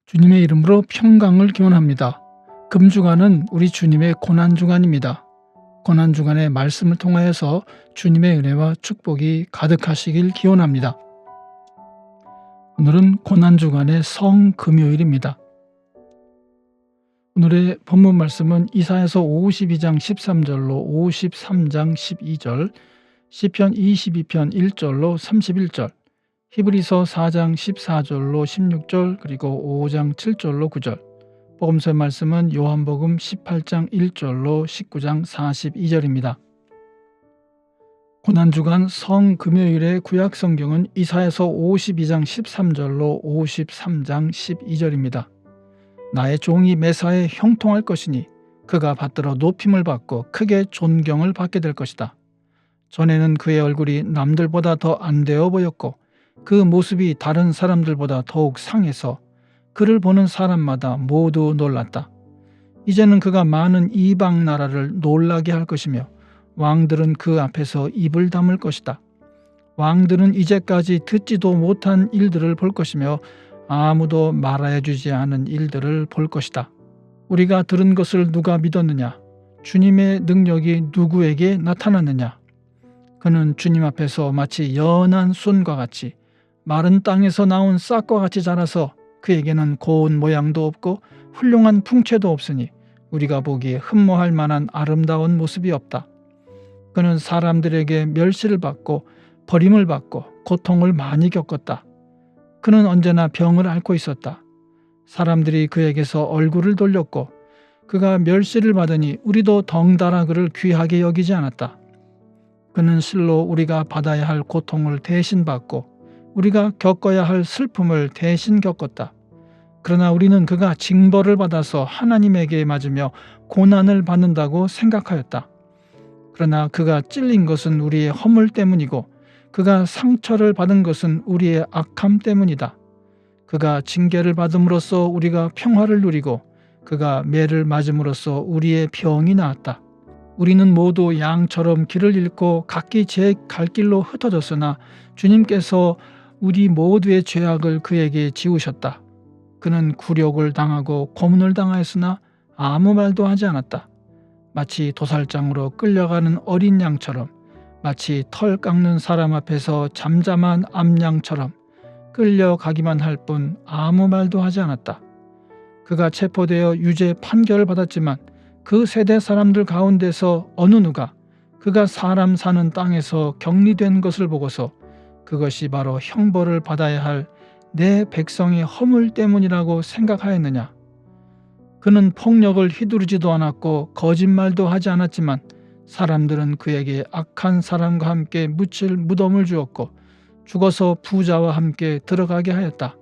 주님의 이름으로 평강을 기원합니다. 금주간은 우리 주님의 고난주간입니다. 고난주간의 말씀을 통하여서 주님의 은혜와 축복이 가득하시길 기원합니다. 오늘은 고난주간의 성금요일입니다. 오늘의 본문 말씀은 이사야서 52장 13절로 53장 12절, 시편 22편 1절로 31절, 히브리서 4장 14절로 16절, 그리고 5장 7절로 9절, 복음서의 말씀은 요한복음 18장 1절로 19장 42절입니다. 고난주간 성금요일의 구약성경은 이사야서 52장 13절로 53장 12절입니다. 나의 종이 메사에 형통할 것이니 그가 받들어 높임을 받고 크게 존경을 받게 될 것이다. 전에는 그의 얼굴이 남들보다 더 안 되어 보였고 그 모습이 다른 사람들보다 더욱 상해서 그를 보는 사람마다 모두 놀랐다. 이제는 그가 많은 이방 나라를 놀라게 할 것이며 왕들은 그 앞에서 입을 다물 것이다. 왕들은 이제까지 듣지도 못한 일들을 볼 것이며 아무도 말하여 주지 않은 일들을 볼 것이다. 우리가 들은 것을 누가 믿었느냐? 주님의 능력이 누구에게 나타났느냐? 그는 주님 앞에서 마치 연한 순과 같이 마른 땅에서 나온 싹과 같이 자라서 그에게는 고운 모양도 없고 훌륭한 풍채도 없으니 우리가 보기에 흠모할 만한 아름다운 모습이 없다. 그는 사람들에게 멸시를 받고 버림을 받고 고통을 많이 겪었다. 그는 언제나 병을 앓고 있었다. 사람들이 그에게서 얼굴을 돌렸고 그가 멸시를 받으니 우리도 덩달아 그를 귀하게 여기지 않았다. 그는 실로 우리가 받아야 할 고통을 대신 받고 우리가 겪어야 할 슬픔을 대신 겪었다. 그러나 우리는 그가 징벌을 받아서 하나님에게 맞으며 고난을 받는다고 생각하였다. 그러나 그가 찔린 것은 우리의 허물 때문이고 그가 상처를 받은 것은 우리의 악함 때문이다. 그가 징계를 받음으로써 우리가 평화를 누리고 그가 매를 맞음으로써 우리의 병이 나았다. 우리는 모두 양처럼 길을 잃고 각기 제 갈 길로 흩어졌으나 주님께서 우리 모두의 죄악을 그에게 지우셨다. 그는 굴욕을 당하고 고문을 당하였으나 아무 말도 하지 않았다. 마치 도살장으로 끌려가는 어린 양처럼, 마치 털 깎는 사람 앞에서 잠잠한 암양처럼 끌려가기만 할 뿐 아무 말도 하지 않았다. 그가 체포되어 유죄 판결을 받았지만 그 세대 사람들 가운데서 어느 누가 그가 사람 사는 땅에서 격리된 것을 보고서 그것이 바로 형벌을 받아야 할 내 백성의 허물 때문이라고 생각하였느냐? 그는 폭력을 휘두르지도 않았고 거짓말도 하지 않았지만 사람들은 그에게 악한 사람과 함께 묻힐 무덤을 주었고 죽어서 부자와 함께 들어가게 하였다.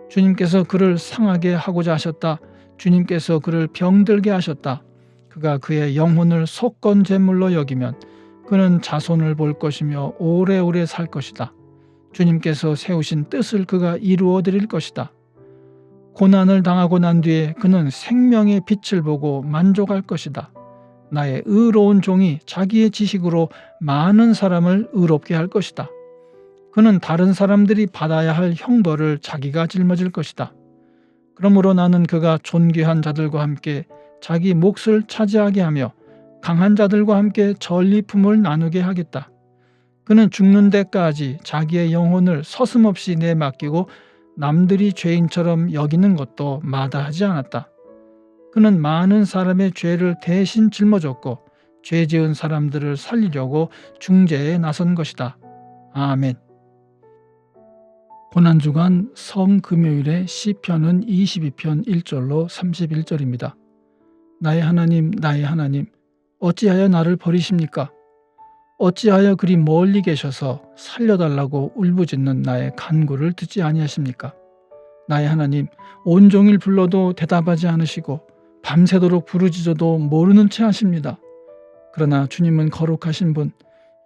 주님께서 그를 상하게 하고자 하셨다. 주님께서 그를 병들게 하셨다. 그가 그의 영혼을 속건 제물로 여기면 그는 자손을 볼 것이며 오래오래 살 것이다. 주님께서 세우신 뜻을 그가 이루어 드릴 것이다. 고난을 당하고 난 뒤에 그는 생명의 빛을 보고 만족할 것이다. 나의 의로운 종이 자기의 지식으로 많은 사람을 의롭게 할 것이다. 그는 다른 사람들이 받아야 할 형벌을 자기가 짊어질 것이다. 그러므로 나는 그가 존귀한 자들과 함께 자기 몫을 차지하게 하며 강한 자들과 함께 전리품을 나누게 하겠다. 그는 죽는 데까지 자기의 영혼을 서슴없이 내맡기고 남들이 죄인처럼 여기는 것도 마다하지 않았다. 그는 많은 사람의 죄를 대신 짊어졌고 죄 지은 사람들을 살리려고 중재에 나선 것이다. 아멘. 고난주간 성금요일의 시편은 22편 1절로 31절입니다. 나의 하나님, 나의 하나님, 어찌하여 나를 버리십니까? 어찌하여 그리 멀리 계셔서 살려달라고 울부짖는 나의 간구를 듣지 아니하십니까? 나의 하나님, 온종일 불러도 대답하지 않으시고 밤새도록 부르짖어도 모르는 채 하십니다. 그러나 주님은 거룩하신 분,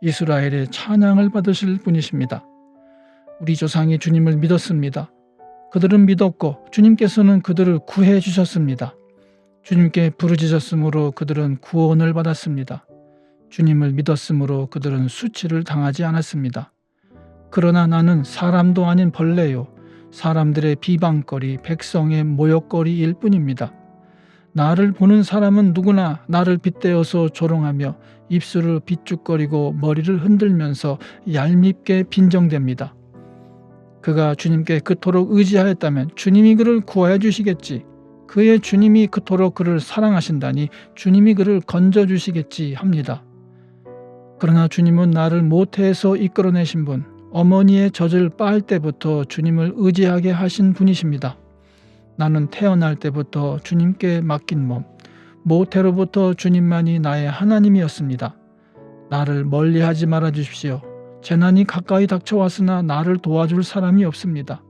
이스라엘의 찬양을 받으실 분이십니다. 우리 조상이 주님을 믿었습니다. 그들은 믿었고 주님께서는 그들을 구해 주셨습니다. 주님께 부르짖었으므로 그들은 구원을 받았습니다. 주님을 믿었으므로 그들은 수치를 당하지 않았습니다. 그러나 나는 사람도 아닌 벌레요 사람들의 비방거리, 백성의 모욕거리일 뿐입니다. 나를 보는 사람은 누구나 나를 빗대어서 조롱하며 입술을 비죽거리고 머리를 흔들면서 얄밉게 빈정댑니다. 그가 주님께 그토록 의지하였다면 주님이 그를 구하여 주시겠지. 그의 주님이 그토록 그를 사랑하신다니 주님이 그를 건져주시겠지 합니다. 그러나 주님은 나를 모태에서 이끌어내신 분, 어머니의 젖을 빻을 때부터 주님을 의지하게 하신 분이십니다. 나는 태어날 때부터 주님께 맡긴 몸, 모태로부터 주님만이 나의 하나님이었습니다. 나를 멀리하지 말아 주십시오. 재난이 가까이 닥쳐왔으나 나를 도와줄 사람이 없습니다.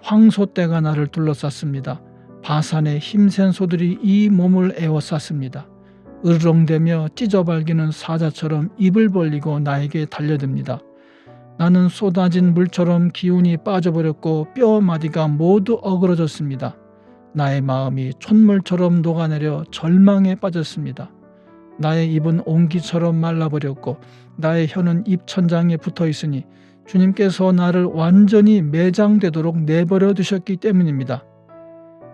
황소떼가 나를 둘러쌌습니다. 바산의 힘센 소들이 이 몸을 에워쌌습니다. 으르렁대며 찢어발기는 사자처럼 입을 벌리고 나에게 달려듭니다. 나는 쏟아진 물처럼 기운이 빠져버렸고 뼈 마디가 모두 어그러졌습니다. 나의 마음이 촛물처럼 녹아내려 절망에 빠졌습니다. 나의 입은 옹기처럼 말라버렸고 나의 혀는 입천장에 붙어 있으니 주님께서 나를 완전히 매장되도록 내버려 두셨기 때문입니다.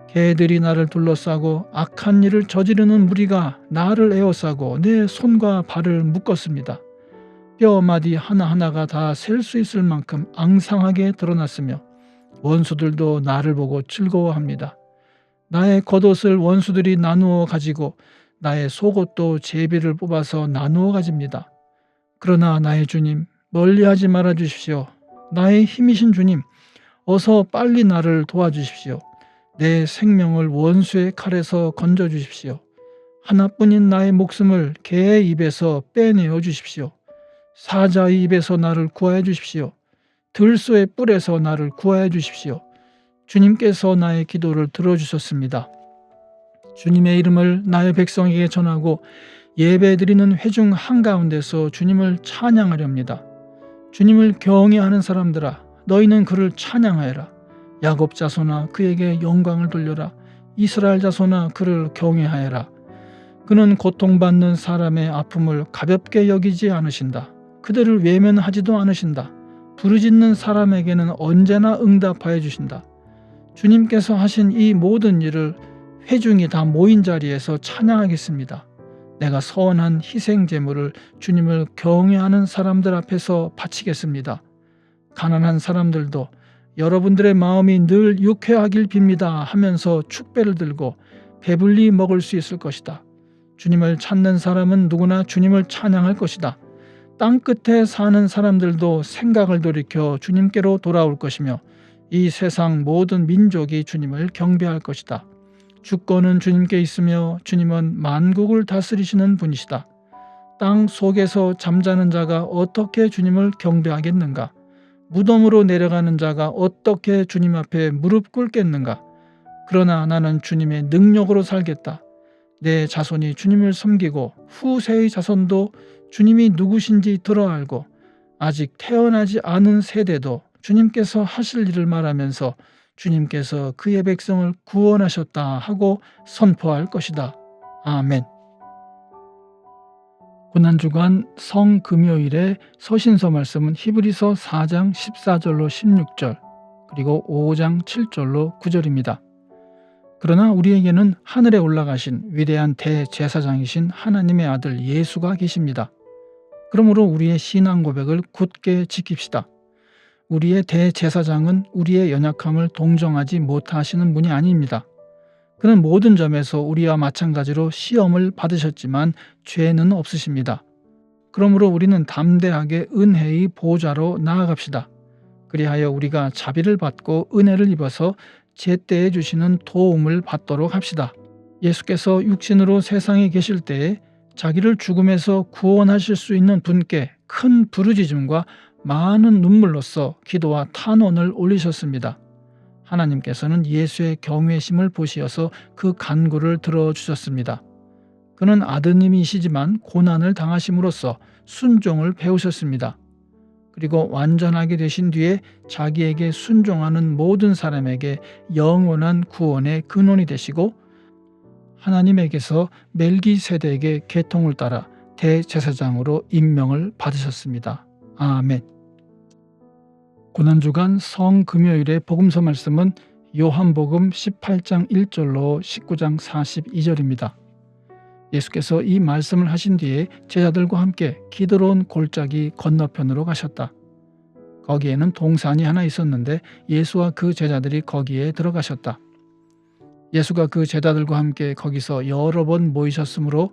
개들이 나를 둘러싸고 악한 일을 저지르는 무리가 나를 에워싸고 내 손과 발을 묶었습니다. 뼈마디 하나하나가 다 셀 수 있을 만큼 앙상하게 드러났으며 원수들도 나를 보고 즐거워합니다. 나의 겉옷을 원수들이 나누어 가지고 나의 속옷도 제비를 뽑아서 나누어 가집니다. 그러나 나의 주님, 멀리하지 말아 주십시오. 나의 힘이신 주님, 어서 빨리 나를 도와주십시오. 내 생명을 원수의 칼에서 건져 주십시오. 하나뿐인 나의 목숨을 개의 입에서 빼내어 주십시오. 사자의 입에서 나를 구하여 주십시오. 들소의 뿔에서 나를 구하여 주십시오. 주님께서 나의 기도를 들어주셨습니다. 주님의 이름을 나의 백성에게 전하고 예배드리는 회중 한가운데서 주님을 찬양하렵니다. 주님을 경외하는 사람들아, 너희는 그를 찬양하여라. 야곱 자손아, 그에게 영광을 돌려라. 이스라엘 자손아, 그를 경외하여라. 그는 고통받는 사람의 아픔을 가볍게 여기지 않으신다. 그들을 외면하지도 않으신다. 부르짖는 사람에게는 언제나 응답하여 주신다. 주님께서 하신 이 모든 일을 회중이 다 모인 자리에서 찬양하겠습니다. 내가 선한 희생 제물을 주님을 경외하는 사람들 앞에서 바치겠습니다. 가난한 사람들도 여러분들의 마음이 늘 유쾌하길 빕니다 하면서 축배를 들고 배불리 먹을 수 있을 것이다. 주님을 찾는 사람은 누구나 주님을 찬양할 것이다. 땅끝에 사는 사람들도 생각을 돌이켜 주님께로 돌아올 것이며 이 세상 모든 민족이 주님을 경배할 것이다. 주권은 주님께 있으며 주님은 만국을 다스리시는 분이시다. 땅 속에서 잠자는 자가 어떻게 주님을 경배하겠는가? 무덤으로 내려가는 자가 어떻게 주님 앞에 무릎 꿇겠는가? 그러나 나는 주님의 능력으로 살겠다. 내 자손이 주님을 섬기고 후세의 자손도 주님이 누구신지 들어 알고 아직 태어나지 않은 세대도 주님께서 하실 일을 말하면서 주님께서 그의 백성을 구원하셨다 하고 선포할 것이다. 아멘. 고난주간 성금요일의 서신서 말씀은 히브리서 4장 14절로 16절 그리고 5장 7절로 9절입니다. 그러나 우리에게는 하늘에 올라가신 위대한 대제사장이신 하나님의 아들 예수가 계십니다. 그러므로 우리의 신앙 고백을 굳게 지킵시다. 우리의 대제사장은 우리의 연약함을 동정하지 못하시는 분이 아닙니다. 그는 모든 점에서 우리와 마찬가지로 시험을 받으셨지만 죄는 없으십니다. 그러므로 우리는 담대하게 은혜의 보좌로 나아갑시다. 그리하여 우리가 자비를 받고 은혜를 입어서 제때에 주시는 도움을 받도록 합시다. 예수께서 육신으로 세상에 계실 때에 자기를 죽음에서 구원하실 수 있는 분께 큰 부르짖음과 많은 눈물로써 기도와 탄원을 올리셨습니다. 하나님께서는 예수의 경외심을 보시어서 그 간구를 들어주셨습니다. 그는 아드님이시지만 고난을 당하심으로써 순종을 배우셨습니다. 그리고 완전하게 되신 뒤에 자기에게 순종하는 모든 사람에게 영원한 구원의 근원이 되시고 하나님에게서 멜기세덱의 계통을 따라 대제사장으로 임명을 받으셨습니다. 아멘. 고난주간 성금요일의 복음서 말씀은 요한복음 18장 1절로 19장 42절입니다. 예수께서 이 말씀을 하신 뒤에 제자들과 함께 기드론 골짜기 건너편으로 가셨다. 거기에는 동산이 하나 있었는데 예수와 그 제자들이 거기에 들어가셨다. 예수가 그 제자들과 함께 거기서 여러 번 모이셨으므로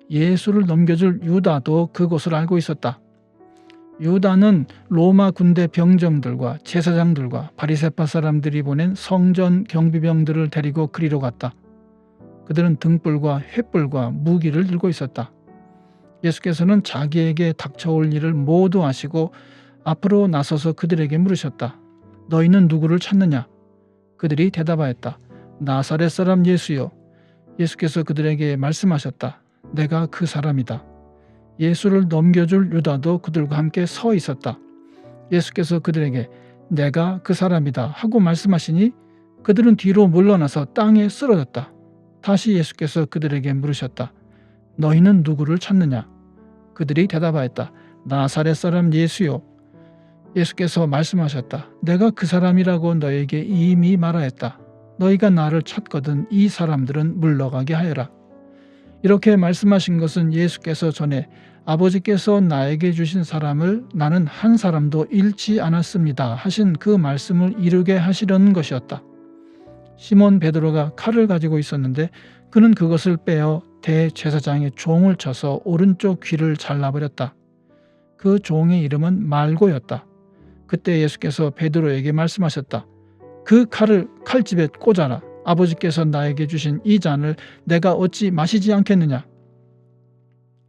예수를 넘겨줄 유다도 그곳을 알고 있었다. 유다는 로마 군대 병정들과 제사장들과 바리새파 사람들이 보낸 성전 경비병들을 데리고 그리로 갔다. 그들은 등불과 횃불과 무기를 들고 있었다. 예수께서는 자기에게 닥쳐올 일을 모두 아시고 앞으로 나서서 그들에게 물으셨다. 너희는 누구를 찾느냐? 그들이 대답하였다. 나사렛 사람 예수요. 예수께서 그들에게 말씀하셨다. 내가 그 사람이다. 예수를 넘겨줄 유다도 그들과 함께 서 있었다. 예수께서 그들에게 내가 그 사람이다 하고 말씀하시니 그들은 뒤로 물러나서 땅에 쓰러졌다. 다시 예수께서 그들에게 물으셨다. 너희는 누구를 찾느냐? 그들이 대답하였다. 나사렛 사람 예수요. 예수께서 말씀하셨다. 내가 그 사람이라고 너에게 이미 말하였다. 너희가 나를 찾거든 이 사람들은 물러가게 하여라. 이렇게 말씀하신 것은 예수께서 전에 아버지께서 나에게 주신 사람을 나는 한 사람도 잃지 않았습니다 하신 그 말씀을 이루게 하시려는 것이었다. 시몬 베드로가 칼을 가지고 있었는데 그는 그것을 빼어 대제사장의 종을 쳐서 오른쪽 귀를 잘라버렸다. 그 종의 이름은 말고였다. 그때 예수께서 베드로에게 말씀하셨다. 그 칼을 칼집에 꽂아라. 아버지께서 나에게 주신 이 잔을 내가 어찌 마시지 않겠느냐?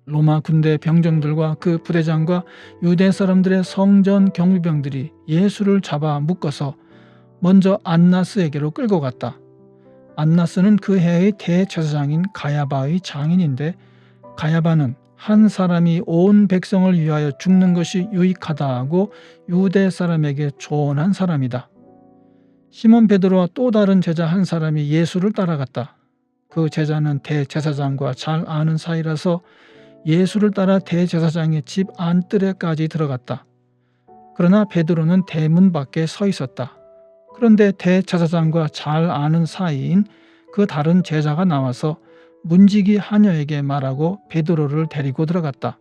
로마 군대 병정들과 그 부대장과 유대 사람들의 성전 경비병들이 예수를 잡아 묶어서 먼저 안나스에게로 끌고 갔다. 안나스는 그 해의 대제사장인 가야바의 장인인데 가야바는 한 사람이 온 백성을 위하여 죽는 것이 유익하다 하고 유대 사람에게 조언한 사람이다. 시몬 베드로와 또 다른 제자 한 사람이 예수를 따라갔다. 그 제자는 대제사장과 잘 아는 사이라서 예수를 따라 대제사장의 집 안뜰에까지 들어갔다. 그러나 베드로는 대문 밖에 서 있었다. 그런데 대제사장과 잘 아는 사이인 그 다른 제자가 나와서 문지기 하녀에게 말하고 베드로를 데리고 들어갔다.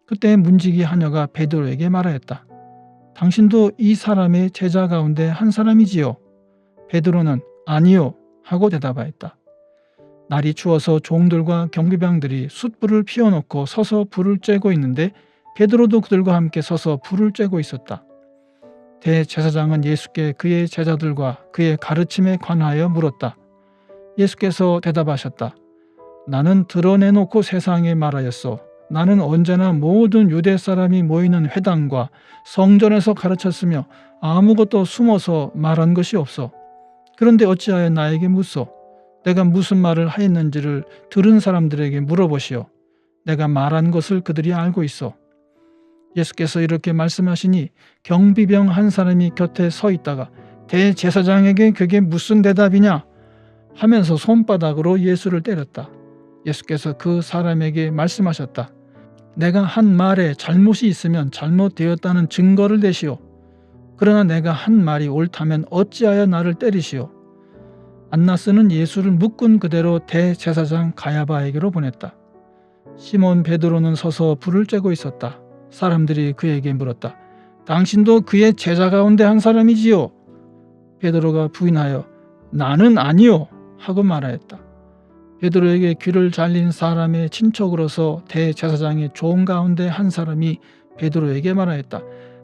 그때 문지기 하녀가 베드로에게 말하였다. 당신도 이 사람의 제자 가운데 한 사람이지요? 베드로는 아니요 하고 대답하였다. 날이 추워서 종들과 경비병들이 숯불을 피워놓고 서서 불을 쬐고 있는데 베드로도 그들과 함께 서서 불을 쬐고 있었다. 대제사장은 예수께 그의 제자들과 그의 가르침에 관하여 물었다. 예수께서 대답하셨다. 나는 드러내놓고 세상에 말하였소. 나는 언제나 모든 유대 사람이 모이는 회당과 성전에서 가르쳤으며 아무것도 숨어서 말한 것이 없어. 그런데 어찌하여 나에게 묻소? 내가 무슨 말을 하였는지를 들은 사람들에게 물어보시오. 내가 말한 것을 그들이 알고 있어. 예수께서 이렇게 말씀하시니 경비병 한 사람이 곁에 서 있다가 대제사장에게 그게 무슨 대답이냐 하면서 손바닥으로 예수를 때렸다. 예수께서 그 사람에게 말씀하셨다. 내가 한 말에 잘못이 있으면 잘못되었다는 증거를 대시오. 그러나 내가 한 말이 옳다면 어찌하여 나를 때리시오. 안나스는 예수를 묶은 그대로 대제사장 가야바에게로 보냈다. 시몬 베드로는 서서 불을 쬐고 있었다. 사람들이 그에게 물었다. 당신도 그의 제자 가운데 한 사람이지요? 베드로가 부인하여 나는 아니요 하고 말하였다. 베드로에게 귀를 잘린 사람의 친척으로서 대제사장의 종 가운데 한 사람이 베드로에게 말하였다.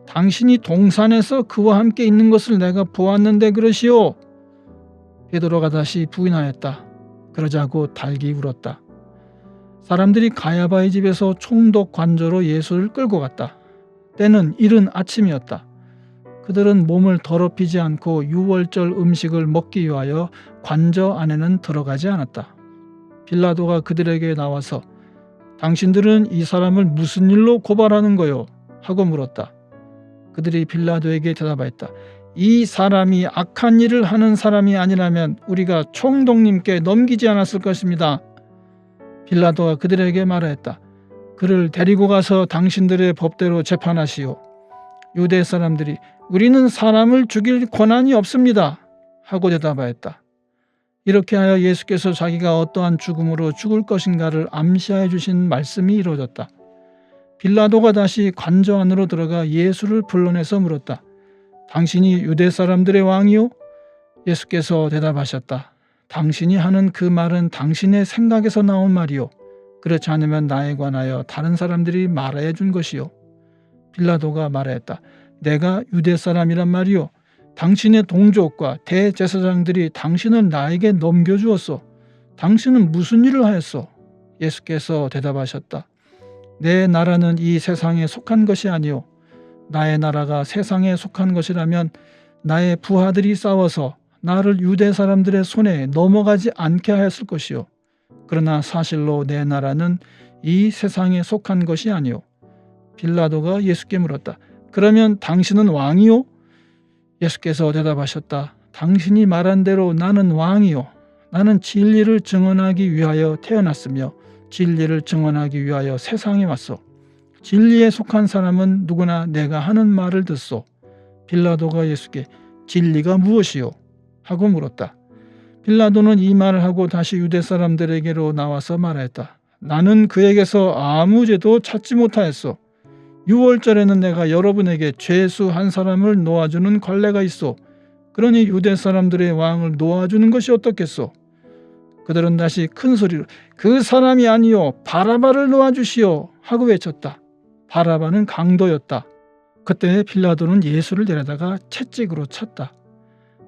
당신이 동산에서 그와 함께 있는 것을 내가 보았는데 그러시오. 베드로가 다시 부인하였다. 그러자고 달기 울었다. 사람들이 가야바의 집에서 총독 관저로 예수를 끌고 갔다. 때는 이른 아침이었다. 그들은 몸을 더럽히지 않고 유월절 음식을 먹기 위하여 관저 안에는 들어가지 않았다. 빌라도가 그들에게 나와서 당신들은 이 사람을 무슨 일로 고발하는 거요? 하고 물었다. 그들이 빌라도에게 대답하였다. 이 사람이 악한 일을 하는 사람이 아니라면 우리가 총독님께 넘기지 않았을 것입니다. 빌라도가 그들에게 말하였다. 그를 데리고 가서 당신들의 법대로 재판하시오. 유대 사람들이 우리는 사람을 죽일 권한이 없습니다 하고 대답하였다. 이렇게 하여 예수께서 자기가 어떠한 죽음으로 죽을 것인가를 암시하여 주신 말씀이 이루어졌다. 빌라도가 다시 관저 안으로 들어가 예수를 불러내서 물었다. 당신이 유대 사람들의 왕이요? 예수께서 대답하셨다. 당신이 하는 그 말은 당신의 생각에서 나온 말이요. 그렇지 않으면 나에 관하여 다른 사람들이 말해 준 것이요. 빌라도가 말하였다. 내가 유대 사람이란 말이요. 당신의 동족과 대제사장들이 당신을 나에게 넘겨주었소. 당신은 무슨 일을 하였소? 예수께서 대답하셨다. 내 나라는 이 세상에 속한 것이 아니요. 나의 나라가 세상에 속한 것이라면 나의 부하들이 싸워서 나를 유대 사람들의 손에 넘어가지 않게 하였을 것이요. 그러나 사실로 내 나라는 이 세상에 속한 것이 아니요. 빌라도가 예수께 물었다. 그러면 당신은 왕이요? 예수께서 대답하셨다. 당신이 말한 대로 나는 왕이요. 나는 진리를 증언하기 위하여 태어났으며 진리를 증언하기 위하여 세상에 왔소. 진리에 속한 사람은 누구나 내가 하는 말을 듣소. 빌라도가 예수께 진리가 무엇이요? 하고 물었다. 빌라도는 이 말을 하고 다시 유대 사람들에게로 나와서 말하였다. 나는 그에게서 아무 죄도 찾지 못하였소. 유월절에는 내가 여러분에게 죄수 한 사람을 놓아주는 관례가 있소. 그러니 유대 사람들의 왕을 놓아주는 것이 어떻겠소? 그들은 다시 큰 소리로 그 사람이 아니요 바라바를 놓아주시오 하고 외쳤다. 바라바는 강도였다. 그때 빌라도는 예수를 데려다가 채찍으로 쳤다.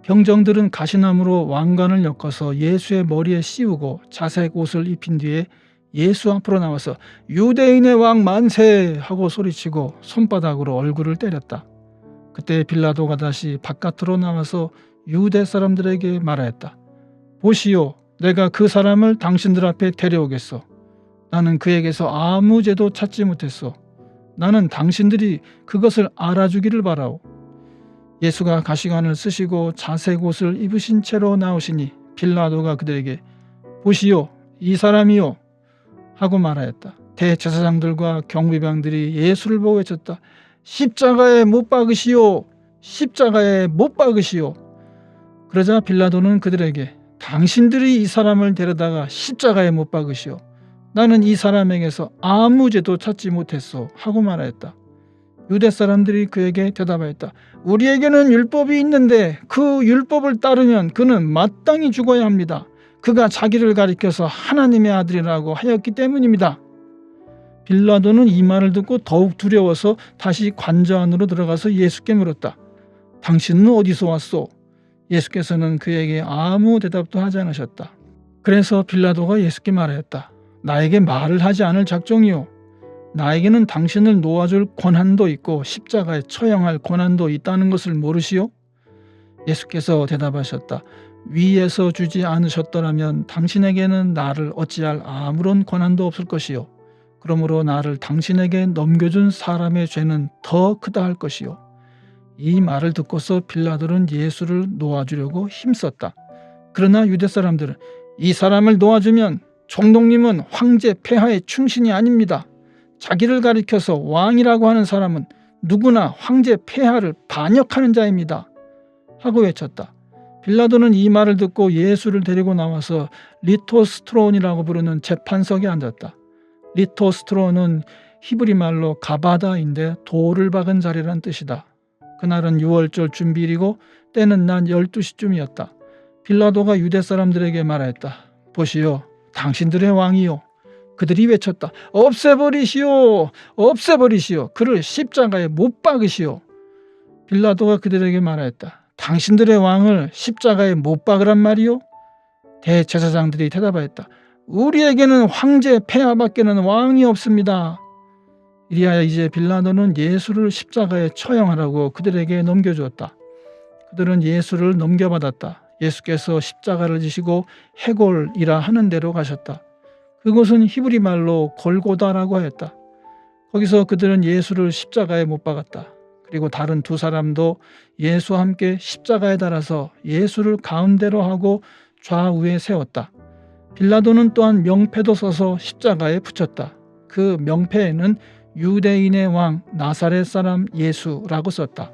병정들은 가시나무로 왕관을 엮어서 예수의 머리에 씌우고 자색 옷을 입힌 뒤에 예수 앞으로 나와서 유대인의 왕 만세 하고 소리치고 손바닥으로 얼굴을 때렸다. 그때 빌라도가 다시 바깥으로 나와서 유대 사람들에게 말하였다. 보시오, 내가 그 사람을 당신들 앞에 데려오겠소. 나는 그에게서 아무 죄도 찾지 못했소. 나는 당신들이 그것을 알아주기를 바라오. 예수가 가시관을 쓰시고 자색 옷을 입으신 채로 나오시니 빌라도가 그들에게 보시오, 이 사람이요 하고 말하였다. 대제사장들과 경비병들이 예수를 보고 외쳤다. 십자가에 못 박으시오. 십자가에 못 박으시오. 그러자 빌라도는 그들에게 당신들이 이 사람을 데려다가 십자가에 못 박으시오. 나는 이 사람에게서 아무 죄도 찾지 못했소 하고 말하였다. 유대 사람들이 그에게 대답하였다. 우리에게는 율법이 있는데 그 율법을 따르면 그는 마땅히 죽어야 합니다. 그가 자기를 가리켜서 하나님의 아들이라고 하였기 때문입니다. 빌라도는 이 말을 듣고 더욱 두려워서 다시 관저 안으로 들어가서 예수께 물었다. 당신은 어디서 왔소? 예수께서는 그에게 아무 대답도 하지 않으셨다. 그래서 빌라도가 예수께 말하였다. 나에게 말을 하지 않을 작정이요. 나에게는 당신을 놓아줄 권한도 있고 십자가에 처형할 권한도 있다는 것을 모르시오? 예수께서 대답하셨다. 위에서 주지 않으셨더라면 당신에게는 나를 어찌할 아무런 권한도 없을 것이요. 그러므로 나를 당신에게 넘겨준 사람의 죄는 더 크다 할 것이요. 이 말을 듣고서 빌라도는 예수를 놓아주려고 힘썼다. 그러나 유대 사람들은 이 사람을 놓아주면 총독님은 황제 폐하의 충신이 아닙니다. 자기를 가리켜서 왕이라고 하는 사람은 누구나 황제 폐하를 반역하는 자입니다. 하고 외쳤다. 빌라도는 이 말을 듣고 예수를 데리고 나와서 리토스트론이라고 부르는 재판석에 앉았다. 리토스트론은 히브리 말로 가바다인데 돌을 박은 자리란 뜻이다. 그날은 유월절 준비일이고 때는 낮 12시쯤이었다. 빌라도가 유대 사람들에게 말하였다. 보시오, 당신들의 왕이요. 그들이 외쳤다. 없애버리시오. 없애버리시오. 그를 십자가에 못 박으시오. 빌라도가 그들에게 말하였다. 당신들의 왕을 십자가에 못 박으란 말이요? 대제사장들이 대답하였다. 우리에게는 황제 폐하밖에는 왕이 없습니다. 이리하여 이제 빌라도는 예수를 십자가에 처형하라고 그들에게 넘겨주었다. 그들은 예수를 넘겨받았다. 예수께서 십자가를 지시고 해골이라 하는 데로 가셨다. 그곳은 히브리 말로 골고다라고 하였다. 거기서 그들은 예수를 십자가에 못 박았다. 그리고 다른 두 사람도 예수와 함께 십자가에 달아서 예수를 가운데로 하고 좌우에 세웠다. 빌라도는 또한 명패도 써서 십자가에 붙였다. 그 명패에는 유대인의 왕 나사렛 사람 예수라고 썼다.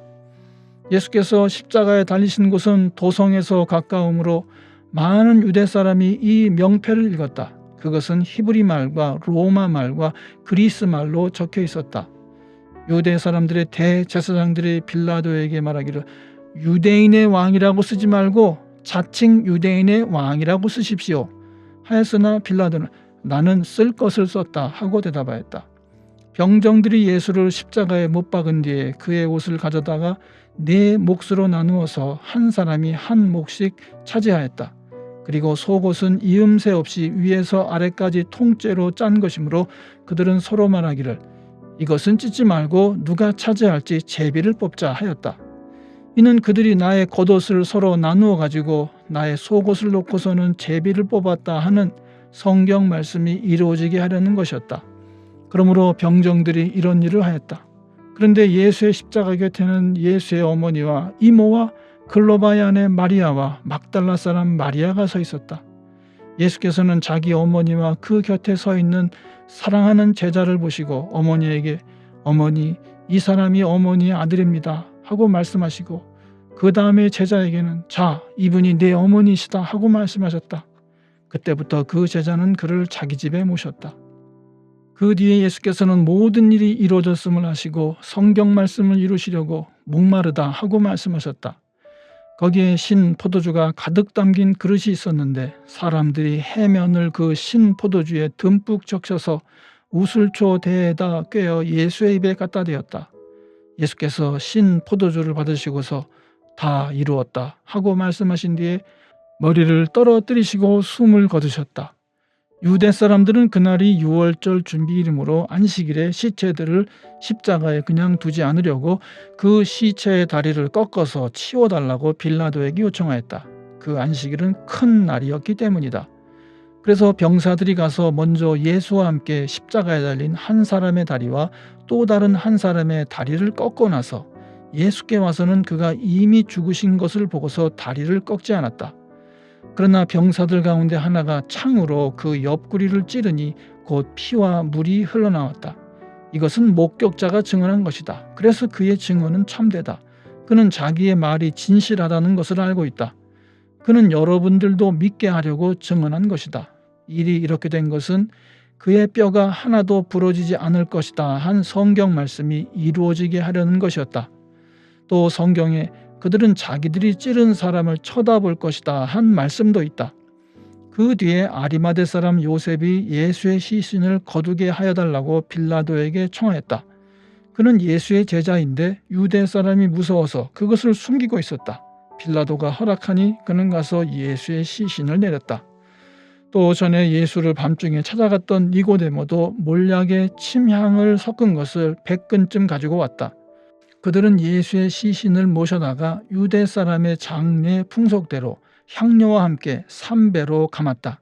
예수께서 십자가에 달리신 곳은 도성에서 가까우므로 많은 유대 사람이 이 명패를 읽었다. 그것은 히브리 말과 로마 말과 그리스 말로 적혀 있었다. 유대 사람들의 대제사장들이 빌라도에게 말하기를 유대인의 왕이라고 쓰지 말고 자칭 유대인의 왕이라고 쓰십시오 하였으나 빌라도는 나는 쓸 것을 썼다 하고 대답하였다. 병정들이 예수를 십자가에 못 박은 뒤에 그의 옷을 가져다가 네 몫으로 나누어서 한 사람이 한 몫씩 차지하였다. 그리고 속옷은 이음새 없이 위에서 아래까지 통째로 짠 것이므로 그들은 서로 말하기를 이것은 찢지 말고 누가 차지할지 제비를 뽑자 하였다. 이는 그들이 나의 겉옷을 서로 나누어 가지고 나의 속옷을 놓고서는 제비를 뽑았다 하는 성경 말씀이 이루어지게 하려는 것이었다. 그러므로 병정들이 이런 일을 하였다. 그런데 예수의 십자가 곁에는 예수의 어머니와 이모와 글로바의 아내 마리아와 막달라 사람 마리아가 서 있었다. 예수께서는 자기 어머니와 그 곁에 서 있는 사랑하는 제자를 보시고 어머니에게 어머니 이 사람이 어머니의 아들입니다 하고 말씀하시고 그 다음에 제자에게는 자 이분이 내 어머니시다 하고 말씀하셨다. 그때부터 그 제자는 그를 자기 집에 모셨다. 그 뒤에 예수께서는 모든 일이 이루어졌음을 아시고 성경 말씀을 이루시려고 목마르다 하고 말씀하셨다. 거기에 신 포도주가 가득 담긴 그릇이 있었는데 사람들이 해면을 그 신 포도주에 듬뿍 적셔서 우슬초 대에다 꿰어 예수의 입에 갖다 대었다. 예수께서 신 포도주를 받으시고서 다 이루었다 하고 말씀하신 뒤에 머리를 떨어뜨리시고 숨을 거두셨다. 유대 사람들은 그날이 유월절 준비일이므로 안식일에 시체들을 십자가에 그냥 두지 않으려고 그 시체의 다리를 꺾어서 치워달라고 빌라도에게 요청하였다. 그 안식일은 큰 날이었기 때문이다. 그래서 병사들이 가서 먼저 예수와 함께 십자가에 달린 한 사람의 다리와 또 다른 한 사람의 다리를 꺾고 나서 예수께 와서는 그가 이미 죽으신 것을 보고서 다리를 꺾지 않았다. 그러나 병사들 가운데 하나가 창으로 그 옆구리를 찌르니 곧 피와 물이 흘러나왔다. 이것은 목격자가 증언한 것이다. 그래서 그의 증언은 참되다. 그는 자기의 말이 진실하다는 것을 알고 있다. 그는 여러분들도 믿게 하려고 증언한 것이다. 일이 이렇게 된 것은 그의 뼈가 하나도 부러지지 않을 것이다 한 성경 말씀이 이루어지게 하려는 것이었다. 또 성경에 그들은 자기들이 찌른 사람을 쳐다볼 것이다 한 말씀도 있다. 그 뒤에 아리마대 사람 요셉이 예수의 시신을 거두게 하여달라고 빌라도에게 청하였다. 그는 예수의 제자인데 유대 사람이 무서워서 그것을 숨기고 있었다. 빌라도가 허락하니 그는 가서 예수의 시신을 내렸다. 또 전에 예수를 밤중에 찾아갔던 니고데모도 몰약에 침향을 섞은 것을 100근쯤 가지고 왔다. 그들은 예수의 시신을 모셔다가 유대 사람의 장례 풍속대로 향료와 함께 3배로 감았다.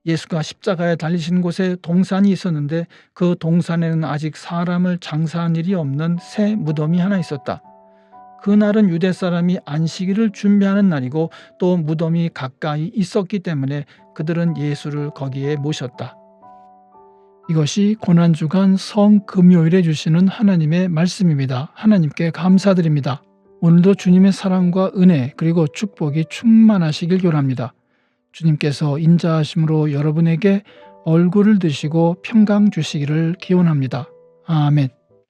예수가 십자가에 달리신 곳에 동산이 있었는데 그 동산에는 아직 사람을 장사한 일이 없는 새 무덤이 하나 있었다. 그날은 유대 사람이 안식일을 준비하는 날이고 또 무덤이 가까이 있었기 때문에 그들은 예수를 거기에 모셨다. 이것이 고난주간 성금요일에 주시는 하나님의 말씀입니다. 하나님께 감사드립니다. 오늘도 주님의 사랑과 은혜 그리고 축복이 충만하시길 기원합니다. 주님께서 인자하심으로 여러분에게 얼굴을 드시고 평강 주시기를 기원합니다. 아멘.